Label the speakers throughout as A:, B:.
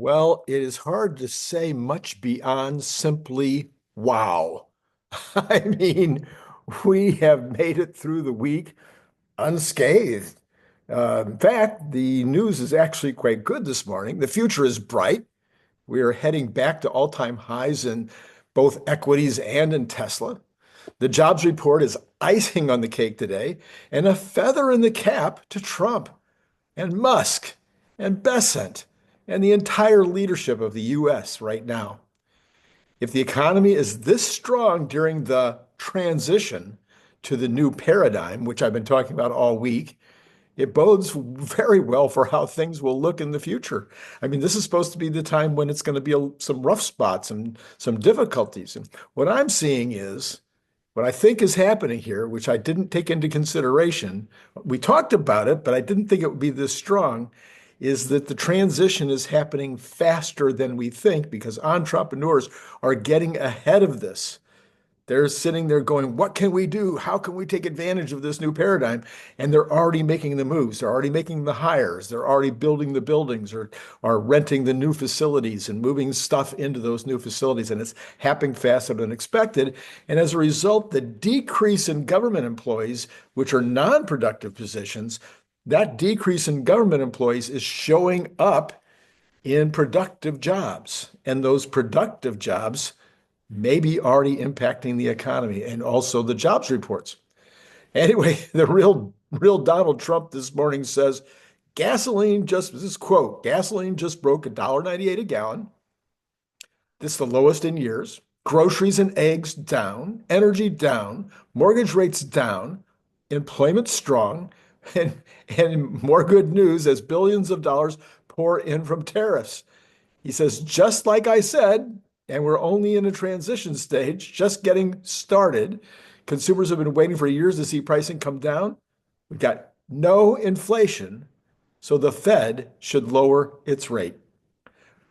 A: Well, it is hard to say much beyond simply wow. I mean, we have made it through the week unscathed. In fact, the news is actually quite good this morning. The future is bright. We are heading back to all-time highs in both equities and in Tesla. The jobs report is icing on the cake today and a feather in the cap to Trump and Musk and Besant and the entire leadership of the US right now. If the economy is this strong during the transition to the new paradigm, which I've been talking about all week, it bodes very well for how things will look in the future. I mean, this is supposed to be the time when it's going to be some rough spots and some difficulties. And what I'm seeing is what I think is happening here, which I didn't take into consideration. We talked about it, but I didn't think it would be this strong, is that the transition is happening faster than we think because entrepreneurs are getting ahead of this. They're sitting there going, what can we do? How can we take advantage of this new paradigm? And they're already making the moves. They're already making the hires. They're already building the buildings or are renting the new facilities and moving stuff into those new facilities. And it's happening faster than expected. And as a result, the decrease in government employees, which are non-productive positions, that decrease in government employees is showing up in productive jobs. And those productive jobs may be already impacting the economy and also the jobs reports. Anyway, the real Donald Trump this morning says gasoline just, this quote, gasoline just broke $1.98 a gallon. This is the lowest in years. Groceries and eggs down, energy down, mortgage rates down, employment strong, and more good news as billions of dollars pour in from tariffs. He says, just like I said, and we're only in a transition stage, just getting started. Consumers have been waiting for years to see pricing come down. We've got no inflation, so the Fed should lower its rate.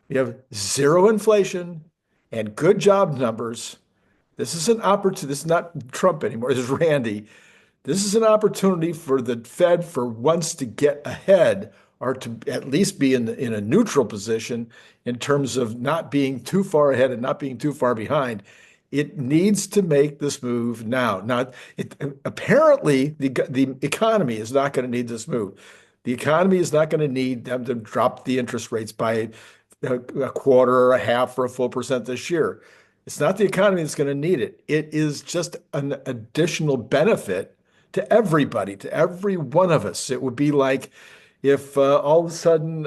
A: We have zero inflation and good job numbers. This is an opportunity. This is not Trump anymore. This is Randy. This is an opportunity for the Fed for once to get ahead or to at least be in a neutral position in terms of not being too far ahead and not being too far behind. It needs to make this move now. Now, apparently, the economy is not going to need this move. The economy is not going to need them to drop the interest rates by a quarter or a half or a full percent this year. It's not the economy that's going to need it. It is just an additional benefit to everybody, to every one of us. It would be like if all of a sudden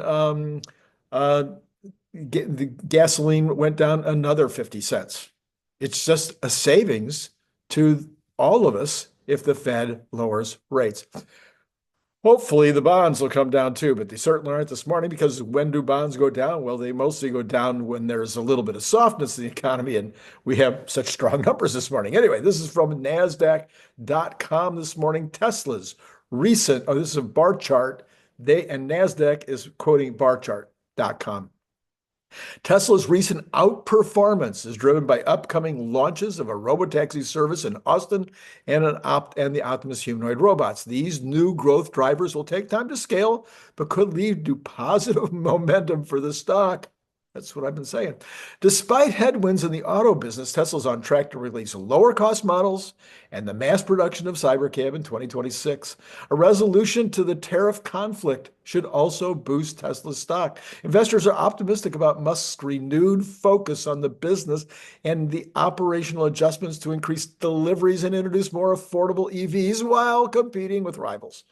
A: the gasoline went down another 50 cents. It's just a savings to all of us if the Fed lowers rates. Hopefully the bonds will come down too, but they certainly aren't this morning because when do bonds go down? Well, they mostly go down when there's a little bit of softness in the economy, and we have such strong numbers this morning. Anyway, this is from NASDAQ.com this morning. Tesla's recent, this is a bar chart. And NASDAQ is quoting barchart.com. Tesla's recent outperformance is driven by upcoming launches of a robotaxi service in Austin and the Optimus humanoid robots. These new growth drivers will take time to scale, but could lead to positive momentum for the stock. That's what I've been saying. Despite headwinds in the auto business, Tesla's on track to release lower cost models and the mass production of Cybercab in 2026. A resolution to the tariff conflict should also boost Tesla's stock. Investors are optimistic about Musk's renewed focus on the business and the operational adjustments to increase deliveries and introduce more affordable EVs while competing with rivals.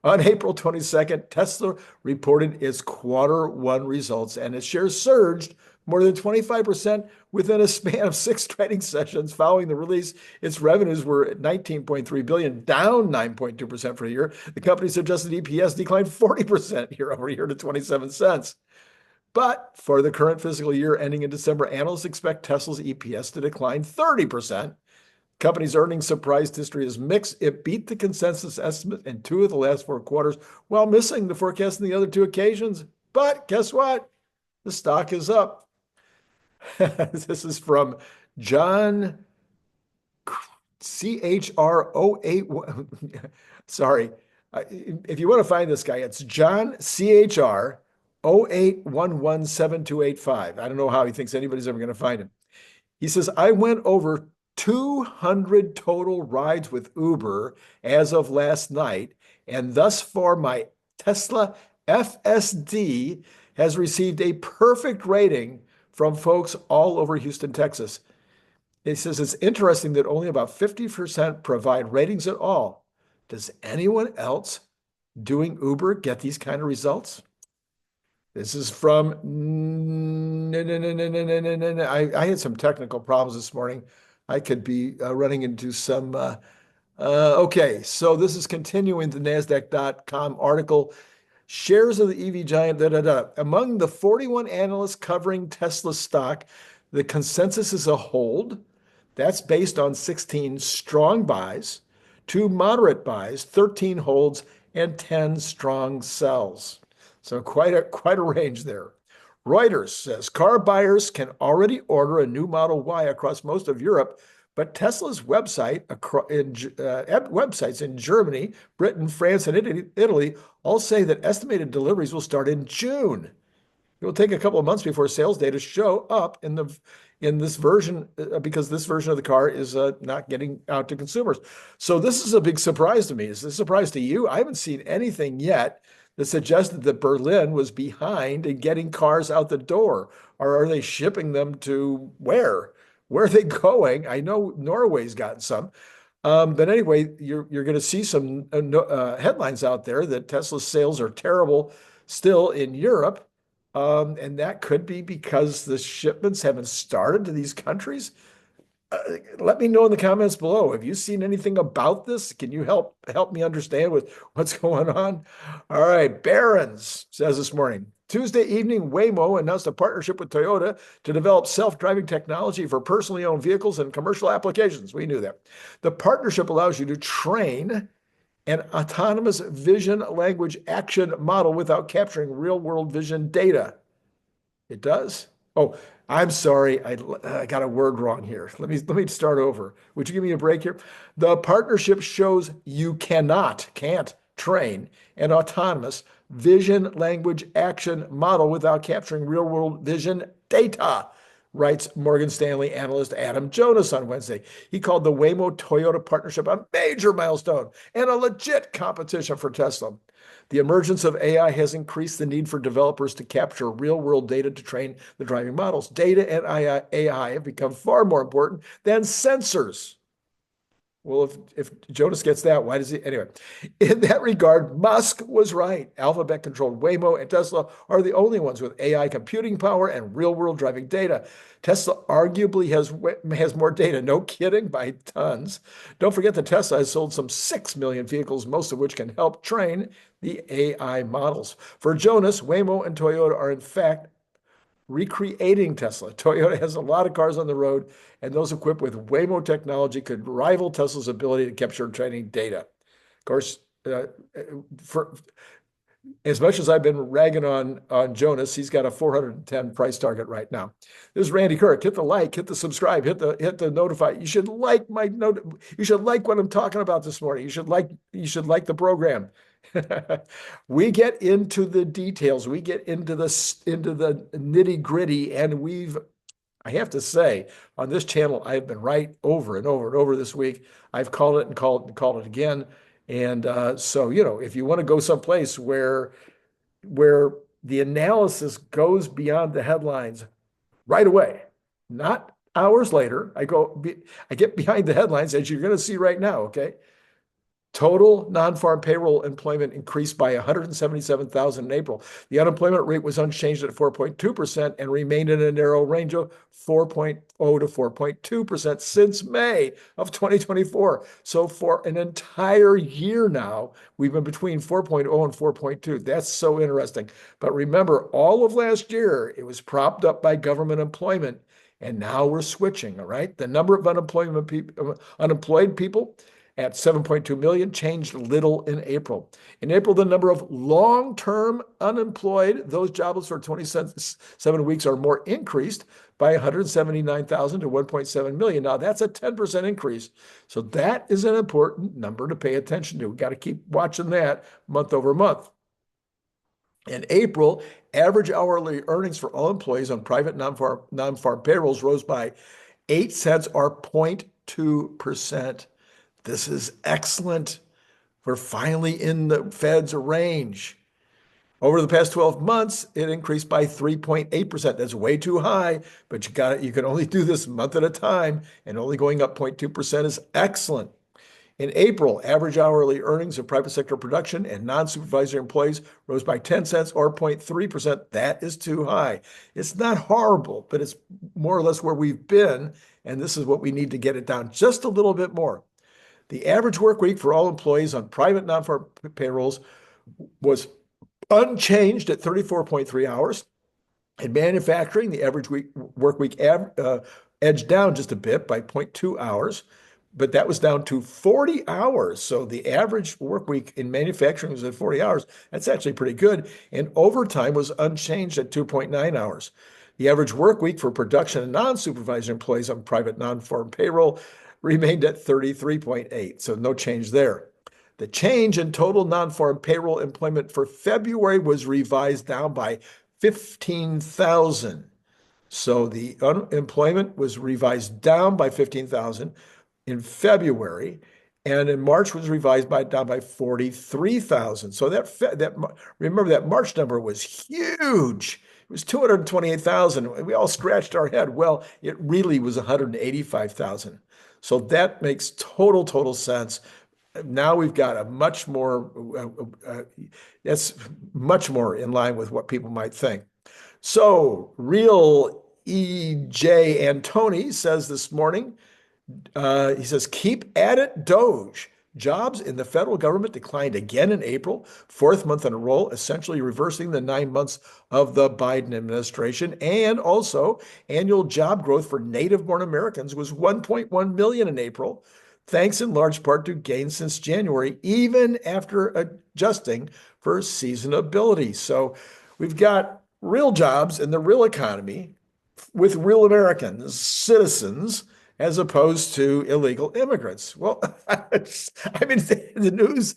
A: On April 22nd, Tesla reported its Q1 results, and its shares surged more than 25% within a span of 6 trading sessions. Following the release, its revenues were at $19.3 billion, down 9.2% for the year. The company's adjusted EPS declined 40% year over year to 27 cents. But for the current fiscal year ending in December, analysts expect Tesla's EPS to decline 30%. Company's earnings surprised history is mixed. It beat the consensus estimate in 2 of the last 4 quarters while missing the forecast in the other 2 occasions. But guess what? The stock is up. This is from John CHR08. Sorry. If you want to find this guy, it's John CHR 08117285. I don't know how he thinks anybody's ever going to find him. He says, I went over 200 total rides with Uber as of last night, and thus far my Tesla FSD has received a perfect rating from folks all over Houston, Texas. He says it's interesting that only about 50% provide ratings at all. Does anyone else doing Uber get these kind of results? This is from, I had some technical problems this morning. I could be running into some, okay, so this is continuing the NASDAQ.com article. Shares of the EV giant, Among the 41 analysts covering Tesla stock, the consensus is a hold. That's based on 16 strong buys, 2 moderate buys, 13 holds, and 10 strong sells. So quite a range there. Reuters says car buyers can already order a new Model Y across most of Europe, but Tesla's websites in Germany, Britain, France, and Italy all say that estimated deliveries will start in June. It will take a couple of months before sales data show up in this version because this version of the car is not getting out to consumers. So this is a big surprise to me. Is this a surprise to you? I haven't seen anything yet that suggested that Berlin was behind in getting cars out the door. Or are they shipping them to where? Where are they going? I know Norway's gotten some. But anyway, you're going to see some headlines out there that Tesla's sales are terrible still in Europe. And that could be because the shipments haven't started to these countries. Let me know in the comments below. Have you seen anything about this? Can you help me understand what's going on? All right, Barron's says this morning, Tuesday evening, Waymo announced a partnership with Toyota to develop self-driving technology for personally owned vehicles and commercial applications. We knew that. The partnership allows you to train an autonomous vision language action model without capturing real-world vision data. It does? Oh, I'm sorry. I got a word wrong here. Let me start over. Would you give me a break here? The partnership shows you can't train an autonomous vision language action model without capturing real-world vision data, writes Morgan Stanley analyst Adam Jonas on Wednesday. He called the Waymo-Toyota partnership a major milestone and a legit competition for Tesla. The emergence of AI has increased the need for developers to capture real-world data to train the driving models. Data and AI have become far more important than sensors. Well, if Jonas gets that, why does he? Anyway, in that regard, Musk was right. Alphabet-controlled Waymo and Tesla are the only ones with AI computing power and real-world driving data. Tesla arguably has more data, no kidding, by tons. Don't forget that Tesla has sold some 6 million vehicles, most of which can help train the AI models. For Jonas, Waymo and Toyota are in fact recreating Tesla. Toyota has a lot of cars on the road, and those equipped with Waymo technology could rival Tesla's ability to capture training data. Of course, for as much as I've been ragging on Jonas, he's got a 410 price target right now. This is Randy Kirk. Hit the like, hit the subscribe, hit the notify. You should like you should like what I'm talking about this morning. You should like the program. We get into the details. We get into the nitty-gritty, and I have to say, on this channel, I've been right over and over and over this week. I've called it and called it and called it again. And so, if you want to go someplace where the analysis goes beyond the headlines right away, not hours later, I get behind the headlines, as you're going to see right now, okay? Total non-farm payroll employment increased by 177,000 in April. The unemployment rate was unchanged at 4.2% and remained in a narrow range of 4.0 to 4.2% since May of 2024. So for an entire year now, we've been between 4.0 and 4.2. That's so interesting. But remember, all of last year, it was propped up by government employment, and now we're switching, all right? The number of unemployed people at 7.2 million changed little in April. In April, the number of long-term unemployed, those jobless for 27 weeks or more, increased by 179,000 to 1.7 million. Now, that's a 10% increase. So that is an important number to pay attention to. We've got to keep watching that month over month. In April, average hourly earnings for all employees on private non-farm payrolls rose by 8 cents or 0.2%. This is excellent. We're finally in the Fed's range. Over the past 12 months, it increased by 3.8%. That's way too high, but you can only do this a month at a time, and only going up 0.2% is excellent. In April, average hourly earnings of private sector production and non-supervisory employees rose by 10 cents or 0.3%. That is too high. It's not horrible, but it's more or less where we've been, and this is what we need to get it down just a little bit more. The average work week for all employees on private non-farm payrolls was unchanged at 34.3 hours. In manufacturing, the average work week edged down just a bit by 0.2 hours, but that was down to 40 hours. So the average work week in manufacturing was at 40 hours. That's actually pretty good. And overtime was unchanged at 2.9 hours. The average work week for production and non-supervisor employees on private non-farm payroll remained at 33.8. So no change there. The change in total non-farm payroll employment for February was revised down by 15,000. So the unemployment was revised down by 15,000 in February, and in March was revised down by 43,000. So remember that March number was huge. It was 228,000. We all scratched our head. Well, it really was 185,000. So that makes total sense. Now we've got a much more, that's much more in line with what people might think. So real E.J. Antoni says this morning, he says, keep at it, Doge. Jobs in the federal government declined again in April, fourth month in a row, essentially reversing the 9 months of the Biden administration. And also, annual job growth for native-born Americans was 1.1 million in April, thanks in large part to gains since January, even after adjusting for seasonability. So we've got real jobs in the real economy with real Americans, citizens, as opposed to illegal immigrants. Well, I mean, the news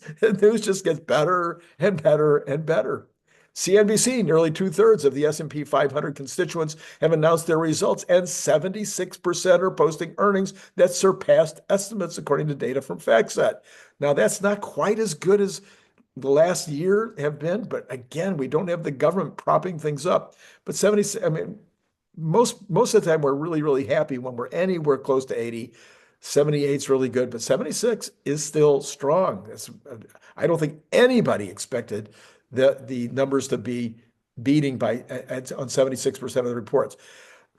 A: just gets better and better and better. CNBC, nearly 2/3 of the S&P 500 constituents have announced their results, and 76% are posting earnings that surpassed estimates, according to data from FactSet. Now, that's not quite as good as the last year have been, but again, we don't have the government propping things up. But 70, I mean, most of the time, we're really happy when we're anywhere close to 80. 78 is really good, but 76 is still strong. I don't think anybody expected the numbers to be beating on 76% of the reports.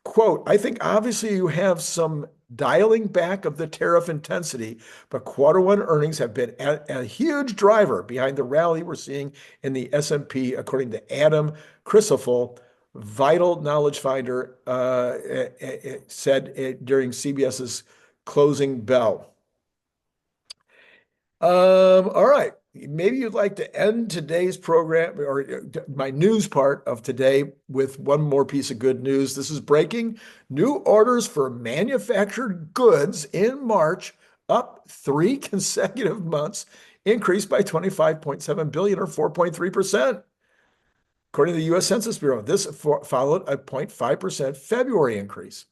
A: Quote, I think obviously you have some dialing back of the tariff intensity, but Q1 earnings have been a huge driver behind the rally we're seeing in the S&P, according to Adam Crisaful, Vital Knowledge Finder, said during CBS's closing bell. All right. Maybe you'd like to end today's program, or my news part of today, with one more piece of good news. This is breaking. New orders for manufactured goods in March, up 3 consecutive months, increased by 25.7 billion or 4.3%. According to the U.S. Census Bureau, this followed a 0.5% February increase.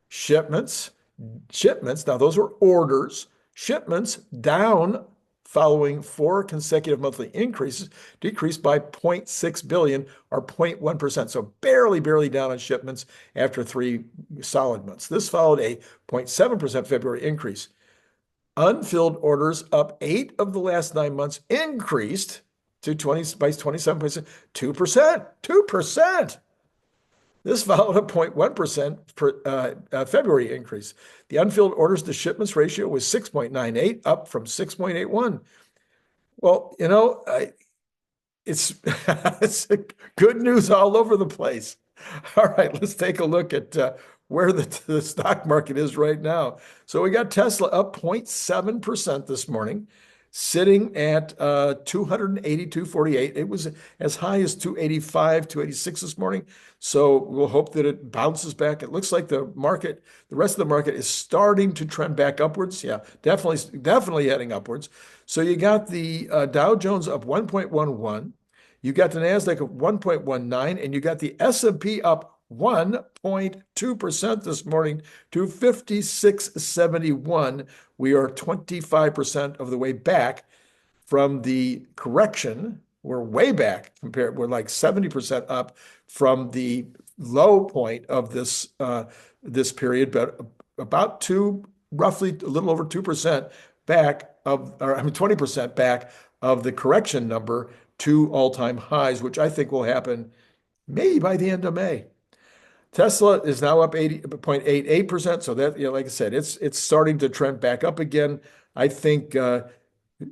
A: Shipments, now those were orders, shipments down following 4 consecutive monthly increases, decreased by 0.6 billion or 0.1%. So barely down on shipments after 3 solid months. This followed a 0.7% February increase. Unfilled orders, up 8 of the last 9 months, increased to 27%, 2%. This followed a 0.1% February increase. The unfilled orders to shipments ratio was 6.98, up from 6.81. Well, it's good news all over the place. All right, let's take a look at where the stock market is right now. So we got Tesla up 0.7% this morning, sitting at 282.48. It was as high as 285, 286 this morning. So we'll hope that it bounces back. It looks like the rest of the market is starting to trend back upwards. Yeah, definitely heading upwards. So you got the Dow Jones up 1.11. You got the NASDAQ of 1.19, and you got the S&P up 1.2% this morning to 5671. We are 25% of the way back from the correction. We're way back compared. We're like 70% up from the low point of this period, but about roughly a little over 2% back of, or I mean 20% back of the correction number to all-time highs, which I think will happen maybe by the end of May. Tesla is now up 80.88%. So that, like I said, it's starting to trend back up again. I think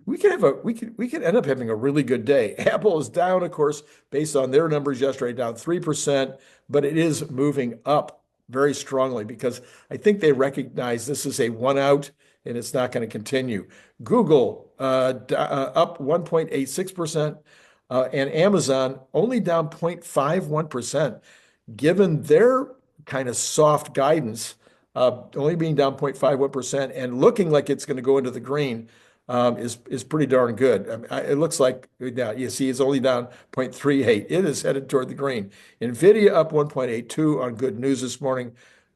A: we can end up having a really good day. Apple is down, of course, based on their numbers yesterday, down 3%, but it is moving up very strongly because I think they recognize this is a one out and it's not going to continue. Google up 1.86%, and Amazon only down 0.51%, given their kind of soft guidance, only being down 0.51% and looking like it's going to go into the green. Is pretty darn good. I mean, it looks like, yeah, you see it's only down 0.38. It is headed toward the green. NVIDIA up 1.82 on good news this morning.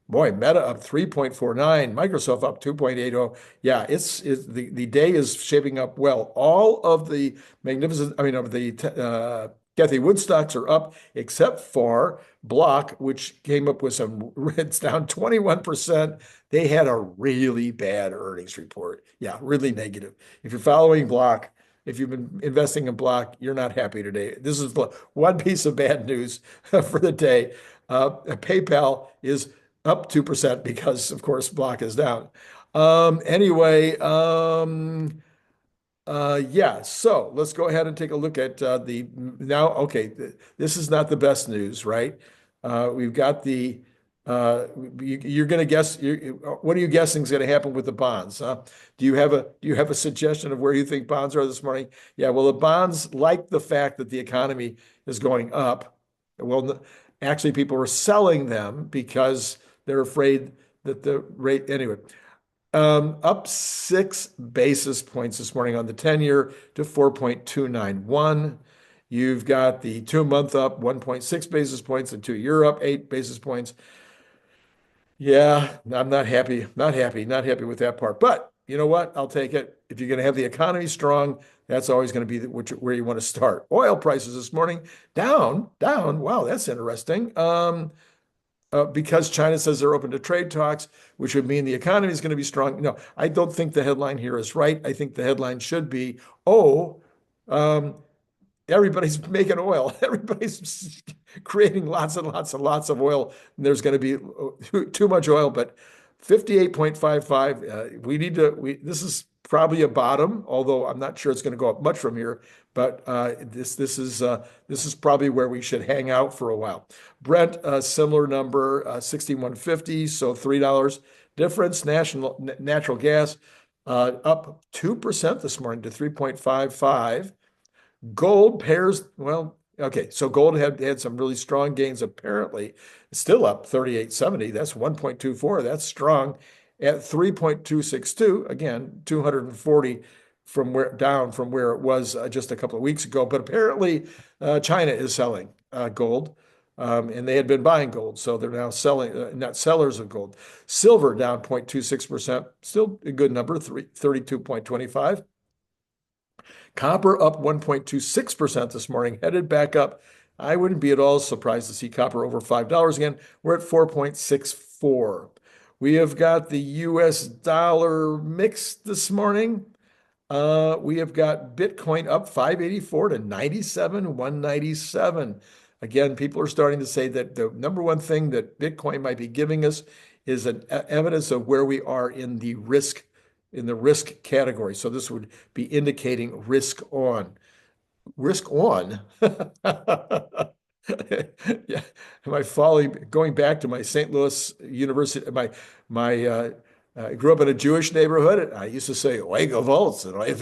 A: Boy, Meta up 3.49, Microsoft up 2.80. Yeah, the day is shaping up well. All of the Cathie Wood stocks are up except for Block, which came up with it's down 21%. They had a really bad earnings report. Yeah, really negative. If you're following Block, if you've been investing in Block, you're not happy today. This is one piece of bad news for the day. PayPal is up 2% because, of course, Block is down. Anyway, yeah, so let's go ahead and take a look at okay, this is not the best news, right? We've got you're going to guess, what are you guessing is going to happen with the bonds? Do you have a suggestion of where you think bonds are this morning? Yeah, well, the bonds like the fact that the economy is going up. Well, actually, people are selling them because they're afraid that the rate, anyway. Up 6 basis points this morning on the 10-year to 4.291. You've got the 2-month up 1.6 basis points, the 2-year up 8 basis points. Yeah, I'm not happy with that part. But you know what? I'll take it. If you're going to have the economy strong, that's always going to be where you want to start. Oil prices this morning down. Wow, that's interesting. Because China says they're open to trade talks, which would mean the economy is going to be strong. No, I don't think the headline here is right. I think the headline should be, everybody's making oil. Everybody's creating lots and lots and lots of oil. And there's going to be too much oil, but 58.55. This is probably a bottom, although I'm not sure it's going to go up much from here. But this is probably where we should hang out for a while. Brent, similar number, 61.50, so $3 difference. Natural gas up 2% this morning to 3.55. Gold pairs, well, okay, so gold had some really strong gains apparently. It's still up 38.70. That's 1.24. That's strong at 3.262. Again, 240 down from where it was just a couple of weeks ago. But apparently, China is selling gold, and they had been buying gold, so they're now selling, not sellers of gold. Silver down 0.26%, still a good number, 32.25. Copper up 1.26% this morning, headed back up. I wouldn't be at all surprised to see copper over $5 again. We're at 4.64. We have got the US dollar mix this morning. We have got Bitcoin up 584 to 97,197. Again, people are starting to say that the number one thing that Bitcoin might be giving us is an evidence of where we are in the risk category. So this would be indicating risk on. Risk on? Yeah, going back to my St. Louis University, I grew up in a Jewish neighborhood. I used to say 𝐒𝐚𝐽 and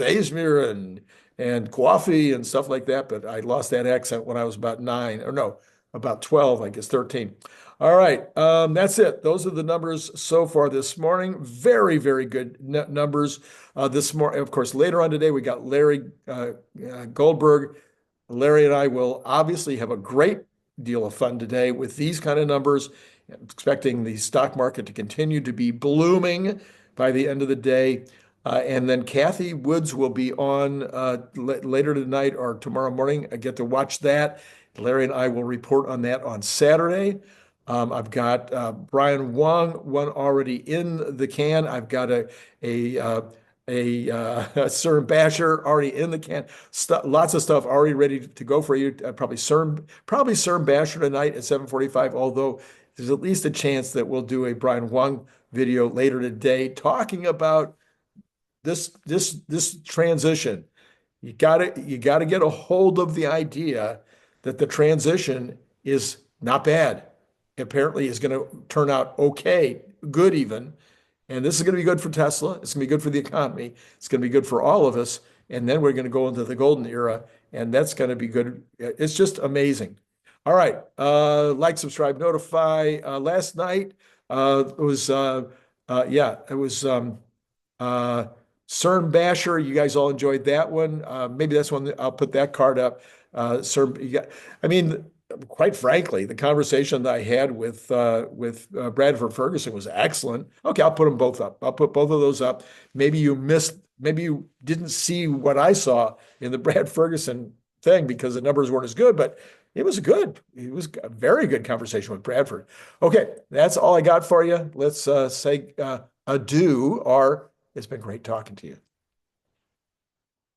A: 𝐒𝐚𝐽 and coffee and stuff like that, but I lost that accent when I was about 12, I guess 13. All right, that's it. Those are the numbers so far this morning. Very, very good numbers this morning. Of course, later on today, we got Larry Goldberg. Larry and I will obviously have a great deal of fun today with these kind of numbers. I'm expecting the stock market to continue to be blooming by the end of the day. And then Cathie Woods will be on later tonight or tomorrow morning. I get to watch that. Larry and I will report on that on Saturday. I've got Brian Wang, one already in the can. I've got a Cern Basher already in the can. Lots of stuff already ready to go for you. Probably Cern Basher tonight at 7:45. Although there's at least a chance that we'll do a Brian Wang video later today talking about this transition. You gotta get a hold of the idea that the transition is not bad. Apparently is going to turn out okay, good even. And this is going to be good for Tesla. It's going to be good for the economy. It's going to be good for all of us. And then we're going to go into the golden era, and that's going to be good. It's just amazing. All right. Like, subscribe, notify. Last night it was CERN Basher. You guys all enjoyed that one. Maybe that's one I'll put that card up. CERN, I mean, quite frankly, the conversation that I had with Bradford Ferguson was excellent. Okay, I'll put them both up. I'll put both of those up. Maybe you didn't see what I saw in the Brad Ferguson thing because the numbers weren't as good, but it was good. It was a very good conversation with Bradford. Okay, that's all I got for you. Let's say adieu, or it's been great talking to you.